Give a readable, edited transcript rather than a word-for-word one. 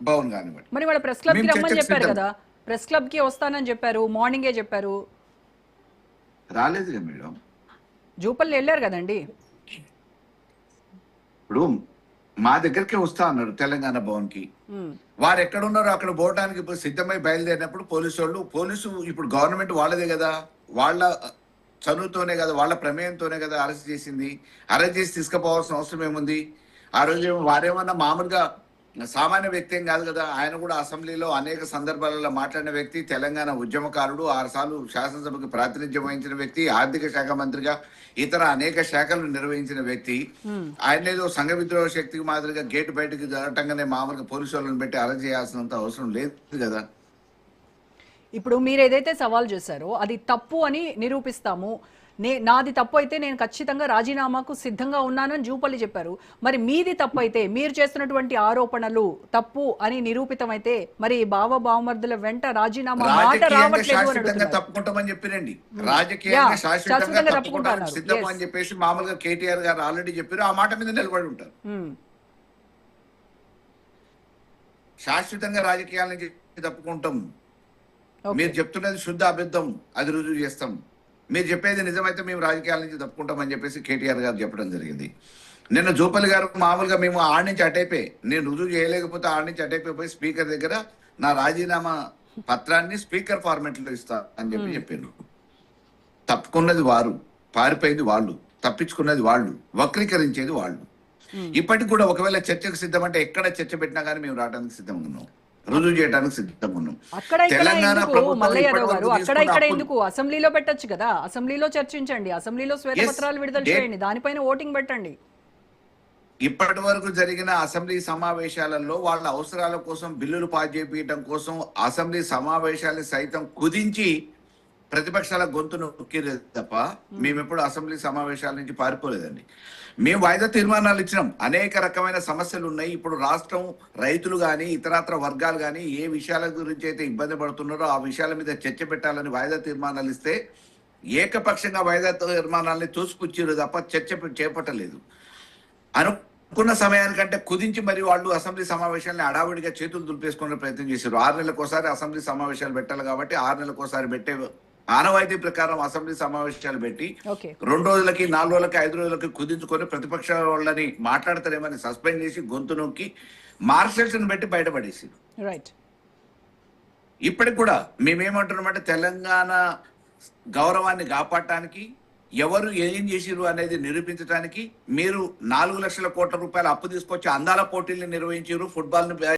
భవన్ కానివ్వండి. మరి వాళ్ళ ప్రెస్ క్లబ్ కి మేము రమ్మని చర్చకు చెప్పారు సిద్ధం. కదా, ప్రెస్ క్లబ్ కి వస్తానని చెప్పారు, మార్నింగే చెప్పారు. రాలేదుగా మేడం. జూపల్లి వెళ్ళారు కదండి. ఇప్పుడు మా దగ్గరికి వస్తా అన్నారు తెలంగాణ భవన్ కి. వారు ఎక్కడ ఉన్నారో అక్కడ పోవడానికి ఇప్పుడు సిద్ధమై బయలుదేరినప్పుడు పోలీసు ఇప్పుడు గవర్నమెంట్ వాళ్ళదే కదా, వాళ్ళ చనువుతోనే కదా, వాళ్ళ ప్రమేయంతోనే కదా అరెస్ట్ చేసింది. అరెస్ట్ చేసి తీసుకుపోవాల్సిన అవసరం ఏముంది? ఆ రోజు వారేమన్నా మామూలుగా సామాన్య వ్యక్తి ఏం కాదు కదా. ఆయన కూడా అసెంబ్లీలో అనేక సందర్భాలలో మాట్లాడిన వ్యక్తి, తెలంగాణ ఉద్యమకారుడు, 6 సార్లు శాసనసభకు ప్రాతినిధ్యం వహించిన వ్యక్తి, ఆర్థిక శాఖ మంత్రిగా ఇతర అనేక శాఖలు నిర్వహించిన వ్యక్తి. ఆయన ఏదో సంఘ విద్రోహ శక్తికి మాదిరిగా గేటు బయటకు జరగటంగానే మామూలుగా పోలీసు వాళ్ళని పెట్టి అరెస్ట్ చేయాల్సినంత అవసరం లేదు కదా. ఇప్పుడు మీరు ఏదైతే సవాల్ చేశారో అది తప్పు అని నిరూపిస్తాము, నాది తప్పు అయితే నేను ఖచ్చితంగా రాజీనామాకు సిద్ధంగా ఉన్నానని జూపల్లి చెప్పారు. మరి మీది తప్పు అయితే, మీరు చేస్తున్నటువంటి ఆరోపణలు తప్పు అని నిరూపితమైతే మరి బావమర్దుల వెంట రాజీనామా మాట రావట్లేదు తప్పుకుంటామని చెప్పిరండి. రాజకీయంగా శాశ్వతంగా తప్పుకుంటారు సిద్ధం అని చెప్పేసి మామూలుగా కేటీఆర్ గారు ఆల్రెడీ చెప్పారు. ఆ మాట మీద నిలబడి ఉంటారు. శాశ్వతంగా రాజకీయాల నుంచి తప్పుకుంటాం. మీరు చెప్తున్నది శుద్ధ అబద్ధం, అది రుజువు చేస్తాం. మీరు చెప్పేది నిజమైతే మేము రాజకీయాల నుంచి తప్పుకుంటామని చెప్పేసి కేటీఆర్ గారు చెప్పడం జరిగింది. నిన్న జూపల్లి గారు మామూలుగా మేము ఆడి నుంచి అటైపోయి, నేను రుజువు చేయలేకపోతే ఆడి నుంచి అటైపోయి స్పీకర్ దగ్గర నా రాజీనామా పత్రాన్ని స్పీకర్ ఫార్మాట్ లో ఇస్తా అని చెప్పారు. తప్పుకున్నది వారు, పారిపోయింది వాళ్ళు, తప్పించుకున్నది వాళ్ళు, వక్రీకరించేది వాళ్ళు. ఇప్పటికి కూడా ఒకవేళ చర్చకు సిద్ధమంటే ఎక్కడ చర్చ పెట్టినా కానీ మేము రావడానికి సిద్ధంగా ఉన్నాం, రుజువు చేయడానికి సిద్ధంగా ఉన్నాం. తెలంగాణ ఎందుకు అసెంబ్లీలో పెట్టొచ్చు కదా, అసెంబ్లీలో చర్చించండి, అసెంబ్లీలో శ్వేతపత్రాలు విడుదల చేయండి, దానిపైన ఓటింగ్ పెట్టండి. ఇప్పటి వరకు జరిగిన అసెంబ్లీ సమావేశాలలో వాళ్ళ అవసరాల కోసం బిల్లులు పాస్ చేయించడం కోసం అసెంబ్లీ సమావేశాలు సైతం కుదించి ప్రతిపక్షాల గొంతు నొక్కిరే తప్ప మేము ఎప్పుడు అసెంబ్లీ సమావేశాల నుంచి పారిపోలేదండి. మేము వాయిదా తీర్మానాలు ఇచ్చినాం. అనేక రకమైన సమస్యలు ఉన్నాయి. ఇప్పుడు రాష్ట్రం, రైతులు కానీ ఇతరత్ర వర్గాలు కానీ ఏ విషయాల గురించి అయితే ఇబ్బంది పడుతున్నారో ఆ విషయాల మీద చర్చ పెట్టాలని వాయిదా తీర్మానాలు ఇస్తే ఏకపక్షంగా వాయిదా తీర్మానాలని తోసిపుచ్చారు తప్ప చర్చ చేపట్టలేదు. అనుకున్న సమయానికంటే కుదించి మరి వాళ్ళు అసెంబ్లీ సమావేశాలను అడావిడిగా చేతులు దులిపేసుకునే ప్రయత్నం చేశారు. 6 నెలలకోసారి అసెంబ్లీ సమావేశాలు పెట్టాలి కాబట్టి 6 నెలలకోసారి పెట్టే ఆనవాయితీ ప్రకారం అసెంబ్లీ సమావేశాలు పెట్టి 2 రోజులకి, 4 రోజులకి, 5 రోజులకి కుదించుకొని ప్రతిపక్ష వాళ్ళని మాట్లాడతారేమని సస్పెండ్ చేసి గొంతు నొక్కి మార్షల్స్ ని పెట్టి బయటపడేసి. ఇప్పటికి కూడా మేమేమంటున్నామంటే తెలంగాణ గౌరవాన్ని కాపాడటానికి, ఎవరు ఏం చేసిరు అనేది నిరూపించడానికి మీరు 4 లక్షల కోట్ల రూపాయల అప్పు తీసుకొచ్చి అందాల పోటీల్ని నిర్వహించారు, ఫుట్బాల్ ని